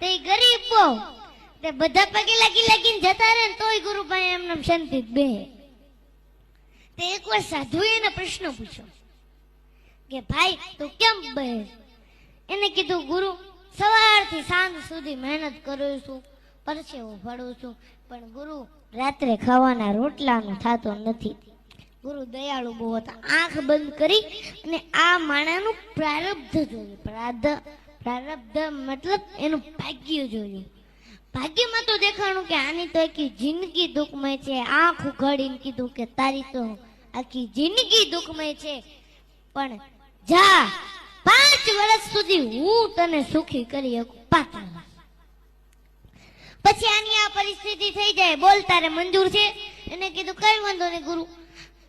તે ગરીબ બહુ તે બધા પગે લાગીને જતા રહે ને તોય ગુરુભાઈ એમને શાંતિ બે. તે એકવાર સાધુએ એને પ્રશ્ન પૂછ્યો કે ભાઈ તું કેમ બે? એને કીધું ગુરુ સવારથી સાંજ સુધી મહેનત કરું છું, પરસેવો ભળું છું, પણ ગુરુ રાત્રે ખાવાના રોટલાનું થતો નથી. ગુરુ દયાળુ બહુ હતા. આંખ બંધ કરી અને આ માણાનું પ્રારબ્ધ જોયું. પ્રારબ્ધ મતલબ એનું ભાગ્ય જોયું. ભાગ્યમાં તો દેખાણું કે આની તો આખી જિંદગી દુઃખમય છે. આંખ ઉઘાડીને કીધું કે તારી તો આખી જિંદગી દુઃખમય છે, પણ જા 5 વર્ષ સુધી હું તને સુખી કરી શકું. પછી આની આ પરિસ્થિતિ થઈ જાય, બોલ તારે મંજૂર છે? એને કીધું કઈ વાંધો નહીં ગુરુ,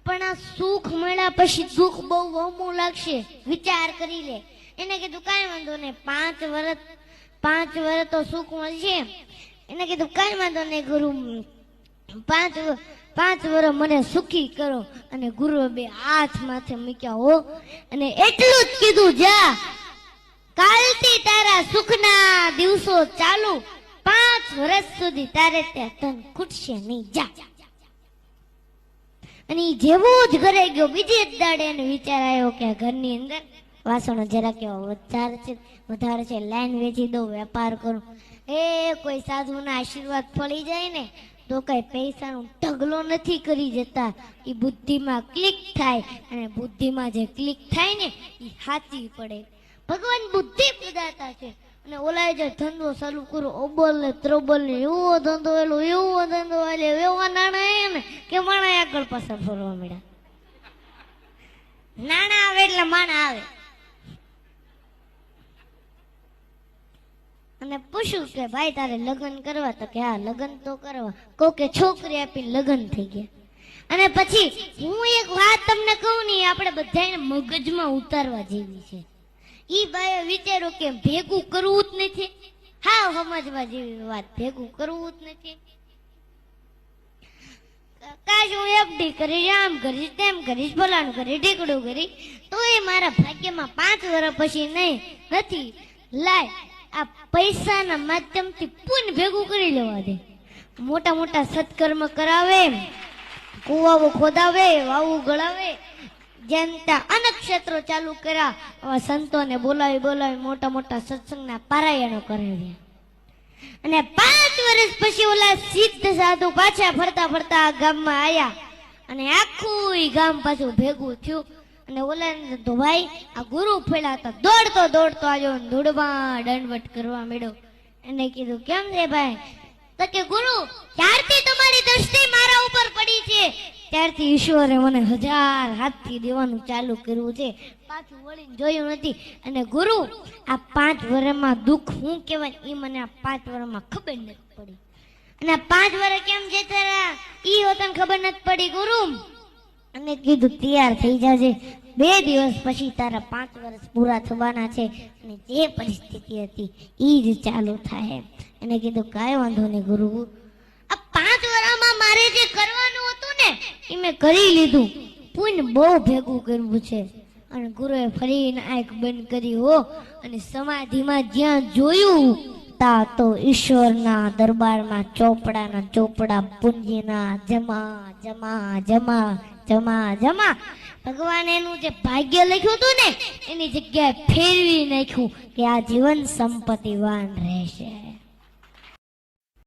પણ આ સુખ મળ્યા પછી દુઃખ બહુ વહમું લાગશે, વિચાર કરી લે. એને કીધું કઈ વાંધો નહીં, 5 વર્ષ તો સુખ મળશે. એને કીધું કઈ વાંધો નહીં ગુરુ, 5 વર્ષ મને સુખી કરો. અને ગુરુએ 2 હાથ માથે મૂક્યા હો, અને એટલું જ કીધું જા કાલથી તારા સુખના દિવસો ચાલુ, 5 વર્ષ સુધી તારે ત્યાં તન ખૂટશે નહીં, જા. અને જેવો જ ઘરે ગયો, બીજે જ દાડે એને વિચાર આવ્યો કે ઘરની અંદર વાસણો જરા કેવા વધારે છે, લાઈન વેચી દઉં, વેપાર કરું. કોઈ સાધુના આશીર્વાદ ફળી જાય ને તો કઈ પૈસાનું ઢગલો નથી કરી જતા, એ બુદ્ધિમાં ક્લિક થાય, અને બુદ્ધિમાં જે ક્લિક થાય ને એ સાચી પડે. ભગવાન બુદ્ધિ પ્રદાતા છે. અને ઓલાએ જે ધંધો ચાલુ કર્યો, ઓબલ ને ત્રોબલ ને એવો ધંધો એવા નાણાં ને કે માણા આગળ પાછળ ફરવા મળ્યા. નાણાં આવે એટલે માણા આવે. અને પૂછ્યું કે ભાઈ તારે લગ્ન કરવા? તો કે હા લગ્ન તો કરવા. કોકે છોકરી આપીને લગ્ન થઈ ગયા. અને પછી હું એક વાત તમને કહું ને, આપણે બધાને મગજમાં ઉતારવા જેવી છે. ઈ ભાઈએ વિચારો કે ભેગું કરવું જ નથી. હા સમજવા જેવી વાત, ભેગું કરવું જ નથી. કાશ હું એફડી કરીશ, આમ કરીશ, તેમ કરીશ, ફલાણું કરીશ, ઢીકડું કરીશ, તો એ મારા ભાગ્યમાં 5 વર્ષ પછી નથી. લાય આ પૈસાના માધ્યમથી પુણ્ય ભેગું કરી લેવા દે. મોટા મોટા સત્કર્મ કરાવે, કુવાઓ ખોદાવે, વાવું ગળાવે, જેમ ત્યાં અનેક ક્ષેત્રો ચાલુ કર્યા. સંતોને બોલાવી મોટા મોટા સત્સંગના પારાયણો કરાવ્યા. અને 5 વર્ષ પછી ઓલા સિદ્ધ સાધુ પાછા ફરતા ગામમાં આવ્યા, અને આખું ગામ પાછું ભેગું થયું. અને ઓલા તો ભાઈ આ ગુરુ ફેલા હતા, દોડતો આવ્યો, ધૂળમાં દંડવટ કરવા માંડ્યો. એને કીધું કેમ છે ભાઈ? તો કે ગુરુ ત્યારથી તમારી દ્રષ્ટિ મારા ઉપર પડી છે, ત્યારથી ઈશ્વરે મને 1000 હાથથી દેવાનું ચાલુ કર્યું છે, પાછું વળીને જોયું નથી. અને ગુરુ આ 5 વર્ષમાં દુઃખ શું કહેવાય એ મને આ 5 વર્ષમાં ખબર નથી પડી. અને આ 5 વર્ષ કેમ જતા રહ્યા ઈ તને ખબર નથી પડી ગુરુ. અને કીધું તૈયાર થઈ જાજે, 2 દિવસ પછી તારા 5 વર્ષ પૂરા થવાના છે, અને જે પરિસ્થિતિ હતી ઈ જ ચાલુ થાય. એને કીધું કાંઈ વાંધો નહીં ગુરુ, આ 5 વર્ષમાં મારે જે કરવાનું હતું ને એ મેં કરી લીધું, પુણ્ય બહુ ભેગું કરવું છે. અને ગુરુએ ફરીને આંખ બંધ કરી હો, અને સમાધિમાં જ્યાં જોયું તા તો ઈશ્વરના દરબારમાં ચોપડા પુંજીના જમા જમા જમા જમા જમા. ભગવાન એનું જે ભાગ્ય લખ્યું હતું ને એની જગ્યાએ ફેરવી નાખ્યું કે આ જીવન સંપત્તિવાન રહેશે.